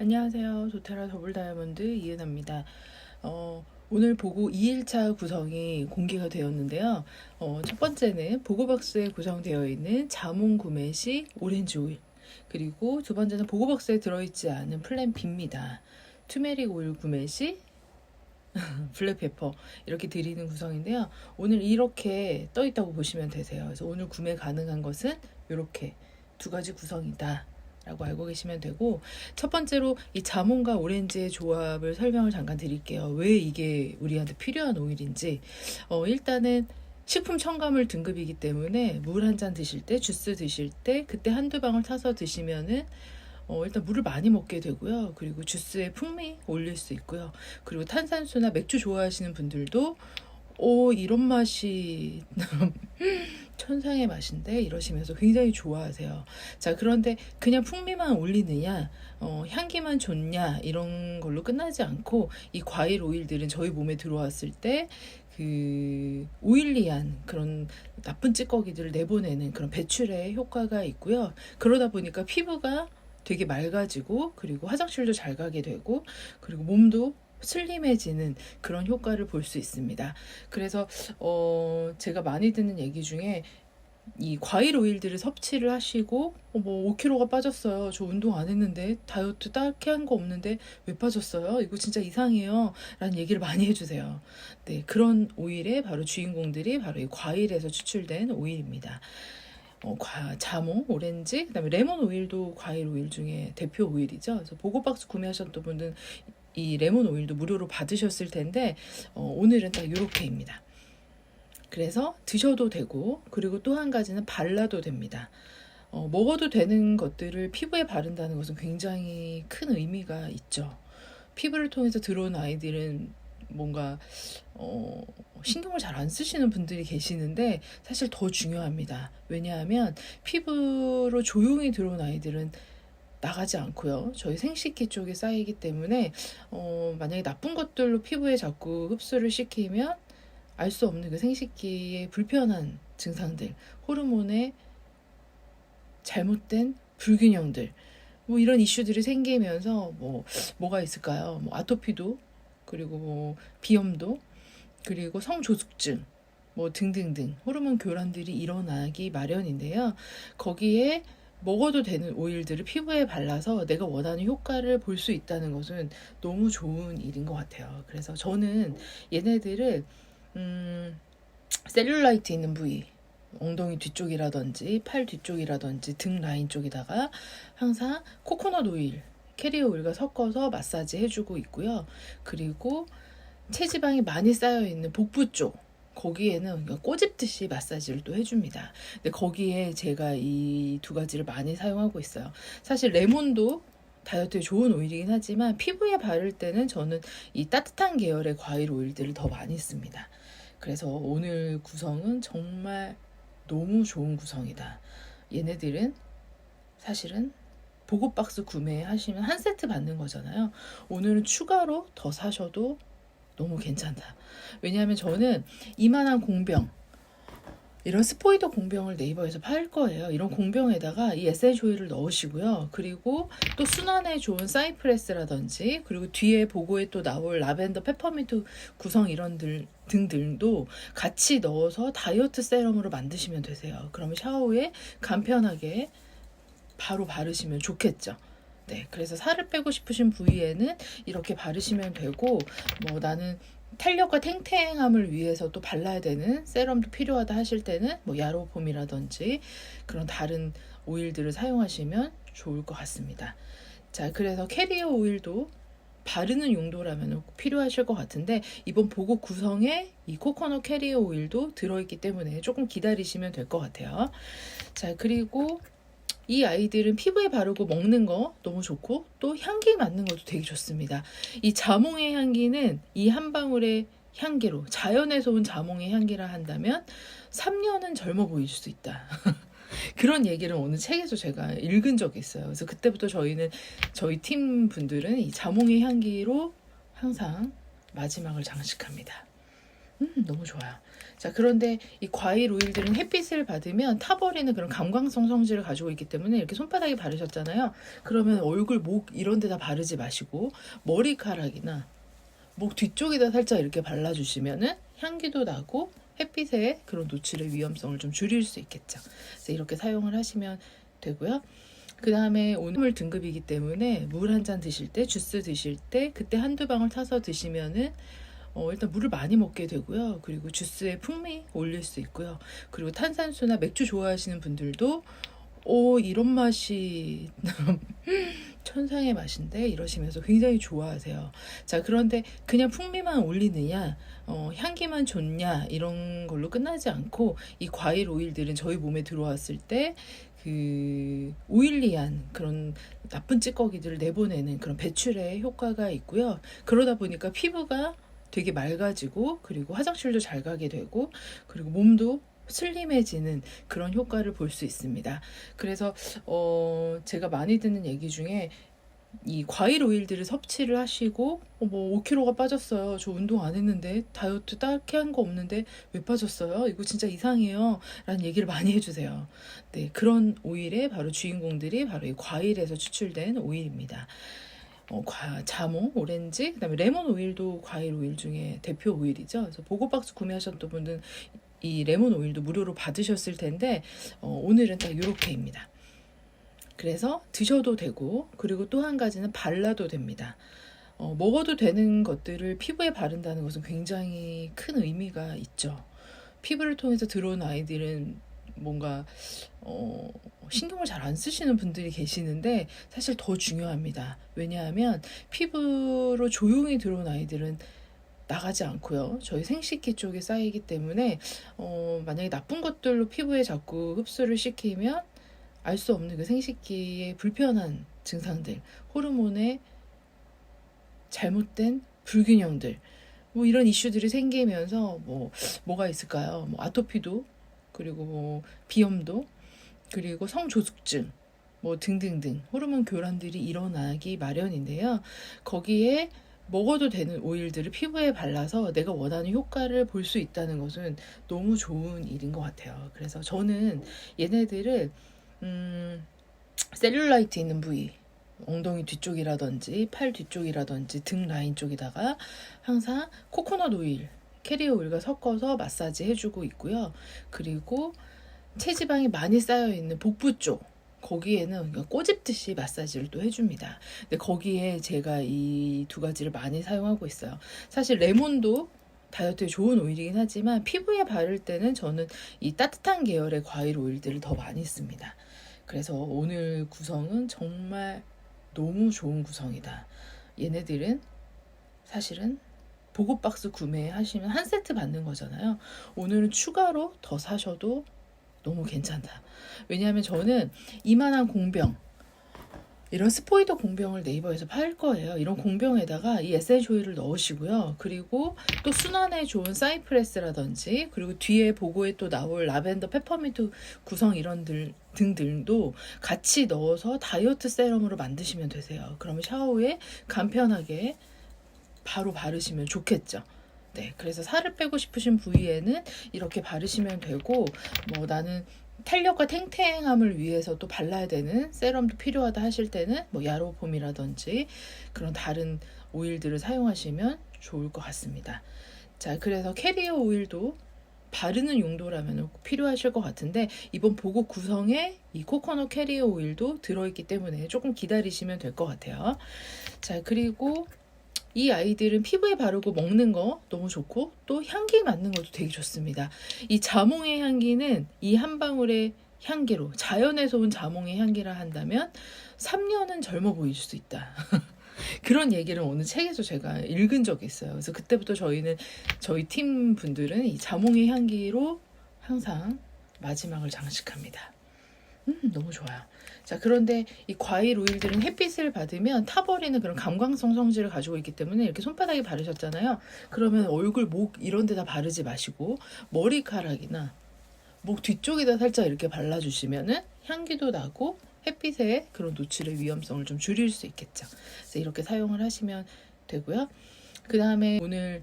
안녕하세요. 도테라 더블 다이아몬드 이은하입니다. 오늘 보고 2일차 구성이 공개가 되었는데요. 첫 번째는 보고박스에 구성되어 있는 자몽 구매 시 오렌지 오일, 그리고 두 번째는 보고박스에 들어있지 않은 플랜 B입니다. 투메릭 오일 구매 시 블랙페퍼 이렇게 드리는 구성인데요. 오늘 이렇게 떠 있다고 보시면 되세요. 그래서 오늘 구매 가능한 것은 이렇게 두 가지 구성이다 라고 알고 계시면 되고, 첫 번째로 이 자몽과 오렌지의 조합을 설명을 잠깐 드릴게요. 왜 이게 우리한테 필요한 오일인지. 일단은 식품 첨가물 등급이기 때문에 물 한 잔 드실 때, 주스 드실 때 그때 한두 방울 타서 드시면은 일단 물을 많이 먹게 되고요. 그리고 주스에 풍미 올릴 수 있고요. 그리고 탄산수나 맥주 좋아하시는 분들도 이런 맛이 천상의 맛인데 이러시면서 굉장히 좋아하세요. 자, 그런데 그냥 풍미만 올리느냐, 향기만 좋냐 이런 걸로 끝나지 않고, 이 과일 오일들은 저희 몸에 들어왔을 때 그 오일리한 그런 나쁜 찌꺼기들을 내보내는 그런 배출의 효과가 있고요. 그러다 보니까 피부가 되게 맑아지고, 그리고 화장실도 잘 가게 되고, 그리고 몸도 슬림해지는 그런 효과를 볼 수 있습니다. 그래서 제가 많이 듣는 얘기 중에 이 과일 오일들을 섭취를 하시고 뭐 5kg가 빠졌어요. 저 운동 안 했는데 다이어트 딱히 한 거 없는데 왜 빠졌어요? 이거 진짜 이상해요. 라는 얘기를 많이 해주세요. 네, 그런 오일의 바로 주인공들이 바로 이 과일에서 추출된 오일입니다. 자몽, 오렌지, 그다음에 레몬 오일도 과일 오일 중에 대표 오일이죠. 그래서 보고박스 구매하셨던 분들은 이 레몬 오일도 무료로 받으셨을 텐데, 오늘은 딱 이렇게입니다. 그래서 드셔도 되고, 그리고 또 한 가지는 발라도 됩니다. 먹어도 되는 것들을 피부에 바른다는 것은 굉장히 큰 의미가 있죠. 피부를 통해서 들어온 아이들은 뭔가 신경을 잘 안 쓰시는 분들이 계시는데 사실 더 중요합니다. 왜냐하면 피부로 조용히 들어온 아이들은 나가지 않고요. 저희 생식기 쪽에 쌓이기 때문에 만약에 나쁜 것들로 피부에 자꾸 흡수를 시키면 알 수 없는 그 생식기의 불편한 증상들, 호르몬의 잘못된 불균형들, 뭐 이런 이슈들이 생기면서 뭐가 있을까요? 뭐 아토피도, 그리고 뭐 비염도, 그리고 성조숙증, 뭐 등등등 호르몬 교란들이 일어나기 마련인데요. 거기에 먹어도 되는 오일들을 피부에 발라서 내가 원하는 효과를 볼 수 있다는 것은 너무 좋은 일인 것 같아요. 그래서 저는 얘네들을 셀룰라이트 있는 부위, 엉덩이 뒤쪽이라든지 팔 뒤쪽이라든지 등 라인 쪽에다가 항상 코코넛 오일, 캐리어 오일과 섞어서 마사지 해주고 있고요. 그리고 체지방이 많이 쌓여있는 복부 쪽, 거기에는 꼬집듯이 마사지를 또 해줍니다. 근데 거기에 제가 이 두 가지를 많이 사용하고 있어요. 사실 레몬도 다이어트에 좋은 오일이긴 하지만 피부에 바를 때는 저는 이 따뜻한 계열의 과일 오일들을 더 많이 씁니다. 그래서 오늘 구성은 정말 너무 좋은 구성이다. 얘네들은 사실은 보고박스 구매하시면 한 세트 받는 거잖아요. 오늘은 추가로 더 사셔도 너무 괜찮다. 왜냐하면 저는 이만한 공병, 이런 스포이더 공병을 네이버에서 팔 거예요. 이런 공병에다가 이 에센셜 오일을 넣으시고요. 그리고 또 순환에 좋은 사이프레스라든지, 그리고 뒤에 보고에 또 나올 라벤더, 페퍼민트 구성 이런 등등도 같이 넣어서 다이어트 세럼으로 만드시면 되세요. 그러면 샤워 후에 간편하게 바로 바르시면 좋겠죠. 네, 그래서 살을 빼고 싶으신 부위에는 이렇게 바르시면 되고, 나는 탄력과 탱탱함을 위해서 또 발라야 되는 세럼도 필요하다 하실 때는 야로폼이라든지 그런 다른 오일들을 사용하시면 좋을 것 같습니다. 자, 그래서 캐리어 오일도 바르는 용도라면 필요하실 것 같은데, 이번 보고 구성에 이 코코넛 캐리어 오일도 들어있기 때문에 조금 기다리시면 될 것 같아요. 자, 그리고 이 아이들은 피부에 바르고 먹는 거 너무 좋고, 또 향기 맡는 것도 되게 좋습니다. 이 자몽의 향기는 이 한 방울의 향기로, 자연에서 온 자몽의 향기라 한다면 3년은 젊어 보일 수 있다. 그런 얘기를 어느 책에서 제가 읽은 적이 있어요. 그래서 그때부터 저희 팀 분들은 이 자몽의 향기로 항상 마지막을 장식합니다. 너무 좋아요. 자, 그런데 이 과일 오일들은 햇빛을 받으면 타버리는 그런 감광성 성질을 가지고 있기 때문에 이렇게 손바닥에 바르셨잖아요. 그러면 얼굴, 목 이런 데다 바르지 마시고 머리카락이나 목 뒤쪽에다 살짝 이렇게 발라주시면은 향기도 나고 햇빛에 그런 노출의 위험성을 좀 줄일 수 있겠죠. 그래서 이렇게 사용을 하시면 되고요. 그 다음에 오늘 등급이기 때문에 물 한 잔 드실 때, 주스 드실 때 그때 한두 방울 타서 드시면은 일단 물을 많이 먹게 되고요. 그리고 주스에 풍미 올릴 수 있고요. 그리고 탄산수나 맥주 좋아하시는 분들도 이런 맛이 천상의 맛인데 이러시면서 굉장히 좋아하세요. 자, 그런데 그냥 풍미만 올리느냐, 향기만 좋냐 이런 걸로 끝나지 않고 이 과일 오일들은 저희 몸에 들어왔을 때 그 오일리한 그런 나쁜 찌꺼기들을 내보내는 그런 배출의 효과가 있고요. 그러다 보니까 피부가 되게 맑아지고 그리고 화장실도 잘 가게 되고 그리고 몸도 슬림해지는 그런 효과를 볼 수 있습니다. 그래서 제가 많이 듣는 얘기 중에 이 과일 오일들을 섭취를 하시고 뭐 5kg가 빠졌어요. 저 운동 안 했는데 다이어트 딱히 한 거 없는데 왜 빠졌어요? 이거 진짜 이상해요. 라는 얘기를 많이 해주세요. 네, 그런 오일의 바로 주인공들이 바로 이 과일에서 추출된 오일입니다. 자몽, 오렌지, 그다음에 레몬 오일도 과일 오일 중에 대표 오일이죠. 그래서 보고박스 구매하셨던 분들은 이 레몬 오일도 무료로 받으셨을 텐데 오늘은 딱 이렇게입니다. 그래서 드셔도 되고 그리고 또 한 가지는 발라도 됩니다. 먹어도 되는 것들을 피부에 바른다는 것은 굉장히 큰 의미가 있죠. 피부를 통해서 들어온 아이들은 뭔가 신경을 잘 안 쓰시는 분들이 계시는데 사실 더 중요합니다. 왜냐하면 피부로 조용히 들어온 아이들은 나가지 않고요. 저희 생식기 쪽에 쌓이기 때문에 만약에 나쁜 것들로 피부에 자꾸 흡수를 시키면 알 수 없는 그 생식기의 불편한 증상들, 호르몬의 잘못된 불균형들, 뭐 이런 이슈들이 생기면서 뭐가 있을까요? 뭐 아토피도, 그리고 뭐 비염도, 그리고 성조숙증, 뭐 등등등 호르몬 교란들이 일어나기 마련인데요. 거기에 먹어도 되는 오일들을 피부에 발라서 내가 원하는 효과를 볼 수 있다는 것은 너무 좋은 일인 것 같아요. 그래서 저는 얘네들을 셀룰라이트 있는 부위, 엉덩이 뒤쪽이라든지 팔 뒤쪽이라든지 등 라인 쪽에다가 항상 코코넛 오일, 캐리어 오일과 섞어서 마사지 해주고 있고요. 그리고 체지방이 많이 쌓여 있는 복부 쪽, 거기에는 꼬집듯이 마사지를 또 해줍니다. 근데 거기에 제가 이 두 가지를 많이 사용하고 있어요. 사실 레몬도 다이어트에 좋은 오일이긴 하지만 피부에 바를 때는 저는 이 따뜻한 계열의 과일 오일들을 더 많이 씁니다. 그래서 오늘 구성은 정말 너무 좋은 구성이다. 얘네들은 사실은 보고박스 구매하시면 한 세트 받는 거잖아요. 오늘은 추가로 더 사셔도 너무 괜찮다. 왜냐하면 저는 이만한 공병, 이런 스포이더 공병을 네이버에서 팔 거예요. 이런 공병에다가 이 에센셜 오일을 넣으시고요. 그리고 또 순환에 좋은 사이프레스라든지 그리고 뒤에 보고에 또 나올 라벤더, 페퍼민트 구성 이런 등등도 같이 넣어서 다이어트 세럼으로 만드시면 되세요. 그러면 샤워 후에 간편하게 바로 바르시면 좋겠죠. 네, 그래서 살을 빼고 싶으신 부위에는 이렇게 바르시면 되고 나는 탄력과 탱탱함을 위해서 또 발라야 되는 세럼도 필요하다 하실 때는 야로폼이라든지 그런 다른 오일들을 사용하시면 좋을 것 같습니다. 자, 그래서 캐리어 오일도 바르는 용도라면 필요하실 것 같은데 이번 보고 구성에 이 코코넛 캐리어 오일도 들어있기 때문에 조금 기다리시면 될 것 같아요. 자, 그리고 이 아이들은 피부에 바르고 먹는 거 너무 좋고 또 향기 맡는 것도 되게 좋습니다. 이 자몽의 향기는 이 한 방울의 향기로 자연에서 온 자몽의 향기라 한다면 3년은 젊어 보일 수 있다. 그런 얘기를 어느 책에서 제가 읽은 적이 있어요. 그래서 그때부터 저희 팀 분들은 이 자몽의 향기로 항상 마지막을 장식합니다. 너무 좋아요. 자, 그런데 이 과일 오일들은 햇빛을 받으면 타버리는 그런 감광성 성질을 가지고 있기 때문에 이렇게 손바닥에 바르셨잖아요. 그러면 얼굴, 목 이런 데다 바르지 마시고 머리카락이나 목 뒤쪽에다 살짝 이렇게 발라주시면은 향기도 나고 햇빛에 그런 노출의 위험성을 좀 줄일 수 있겠죠. 그래서 이렇게 사용을 하시면 되고요. 그 다음에 오늘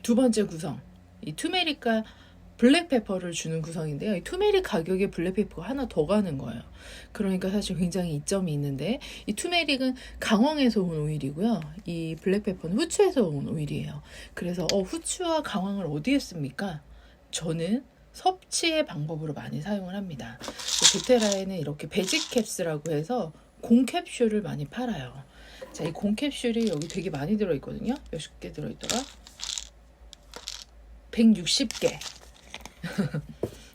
두 번째 구성, 이 투메릭과 블랙페퍼를 주는 구성인데요. 이 투메릭 가격에 블랙페퍼가 하나 더 가는 거예요. 그러니까 사실 굉장히 이점이 있는데, 이 투메릭은 강황에서 온 오일이고요. 이 블랙페퍼는 후추에서 온 오일이에요. 그래서 후추와 강황을 어디에 씁니까? 저는 섭취의 방법으로 많이 사용을 합니다. 도테라에는 이렇게 베지캡스라고 해서 공캡슐을 많이 팔아요. 자, 이 공캡슐이 여기 되게 많이 들어있거든요. 몇십 개 들어있더라? 160개.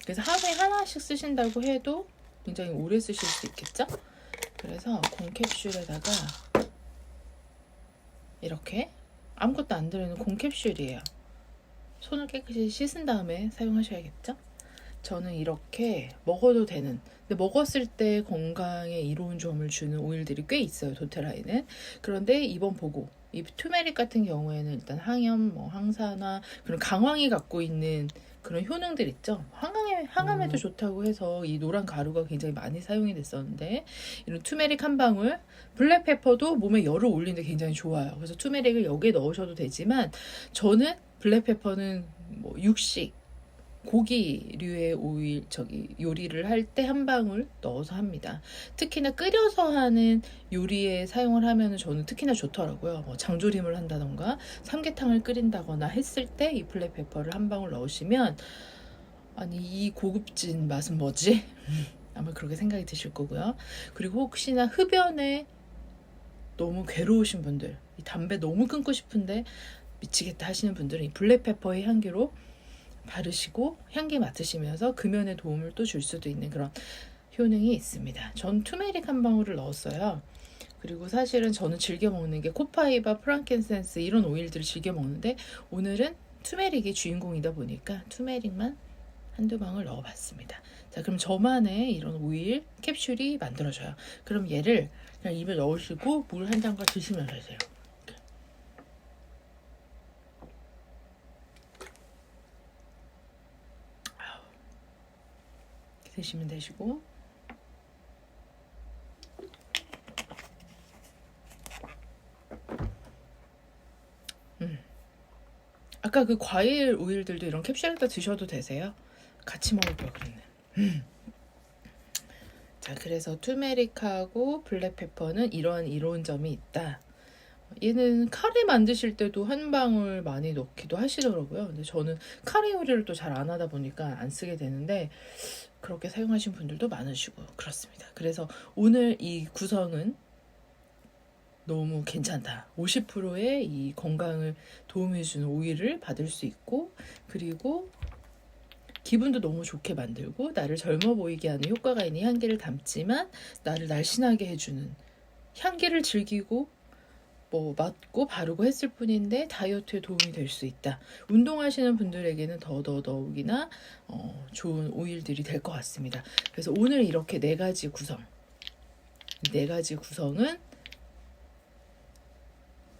그래서 하루에 하나씩 쓰신다고 해도 굉장히 오래 쓰실 수 있겠죠? 그래서 공캡슐에다가 이렇게 아무것도 안 들어있는 공캡슐이에요. 손을 깨끗이 씻은 다음에 사용하셔야겠죠? 저는 이렇게 먹어도 되는, 근데 먹었을 때 건강에 이로운 점을 주는 오일들이 꽤 있어요, 도테라에는. 그런데 이번 보고 이 투메릭 같은 경우에는 일단 항염, 항산화, 그런 강황이 갖고 있는 그런 효능들 있죠. 항암에도 좋다고 해서 이 노란 가루가 굉장히 많이 사용이 됐었는데, 이런 투메릭 한 방울, 블랙페퍼도 몸에 열을 올리는데 굉장히 좋아요. 그래서 투메릭을 여기에 넣으셔도 되지만, 저는 블랙페퍼는 뭐 육식, 고기류의 오일, 요리를 할 때 한 방울 넣어서 합니다. 특히나 끓여서 하는 요리에 사용을 하면 저는 특히나 좋더라고요. 뭐 장조림을 한다던가 삼계탕을 끓인다거나 했을 때 이 블랙페퍼를 한 방울 넣으시면, 아니 이 고급진 맛은 뭐지? 아마 그렇게 생각이 드실 거고요. 그리고 혹시나 흡연에 너무 괴로우신 분들, 이 담배 너무 끊고 싶은데 미치겠다 하시는 분들은 이 블랙페퍼의 향기로 바르시고 향기 맡으시면서 금연에 도움을 또 줄 수도 있는 그런 효능이 있습니다. 전 투메릭 한 방울을 넣었어요. 그리고 사실은 저는 즐겨 먹는 게 코파이바, 프랑켄센스 이런 오일들을 즐겨 먹는데, 오늘은 투메릭이 주인공이다 보니까 투메릭만 한두 방울 넣어봤습니다. 자, 그럼 저만의 이런 오일 캡슐이 만들어져요. 그럼 얘를 그냥 입에 넣으시고 물 한 잔과 드시면 되세요. 드시면 되시고, 아까 그 과일 오일들도 이런 캡슐에다 드셔도 되세요. 같이 먹을 걸 그랬네. 자, 그래서 투메릭하고 블랙페퍼는 이러한 이로운 점이 있다. 얘는 카레 만드실 때도 한 방울 많이 넣기도 하시더라고요. 근데 저는 카레 요리를 또 잘 안 하다 보니까 안 쓰게 되는데, 그렇게 사용하신 분들도 많으시고 그렇습니다. 그래서 오늘 이 구성은 너무 괜찮다. 50%의 이 건강을 도움해주는 오일을 받을 수 있고, 그리고 기분도 너무 좋게 만들고 나를 젊어 보이게 하는 효과가 있는 향기를 담지만 나를 날씬하게 해주는, 향기를 즐기고 뭐 맡고 바르고 했을 뿐인데 다이어트에 도움이 될 수 있다. 운동하시는 분들에게는 더욱이나 좋은 오일들이 될 것 같습니다. 그래서 오늘 이렇게 네 가지 구성은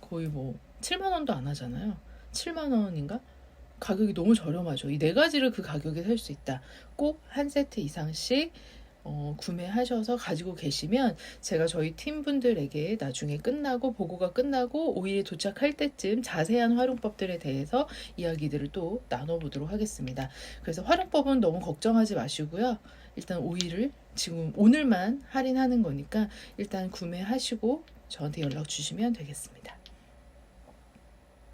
거의 뭐 7만 원도 안 하잖아요. 7만 원인가? 가격이 너무 저렴하죠. 이 네 가지를 그 가격에 살 수 있다. 꼭 한 세트 이상씩 구매하셔서 가지고 계시면 제가 저희 팀분들에게 나중에 보고가 끝나고 오일이 도착할 때쯤 자세한 활용법들에 대해서 이야기들을 또 나눠보도록 하겠습니다. 그래서 활용법은 너무 걱정하지 마시고요. 일단 오일을 지금 오늘만 할인하는 거니까 일단 구매하시고 저한테 연락 주시면 되겠습니다.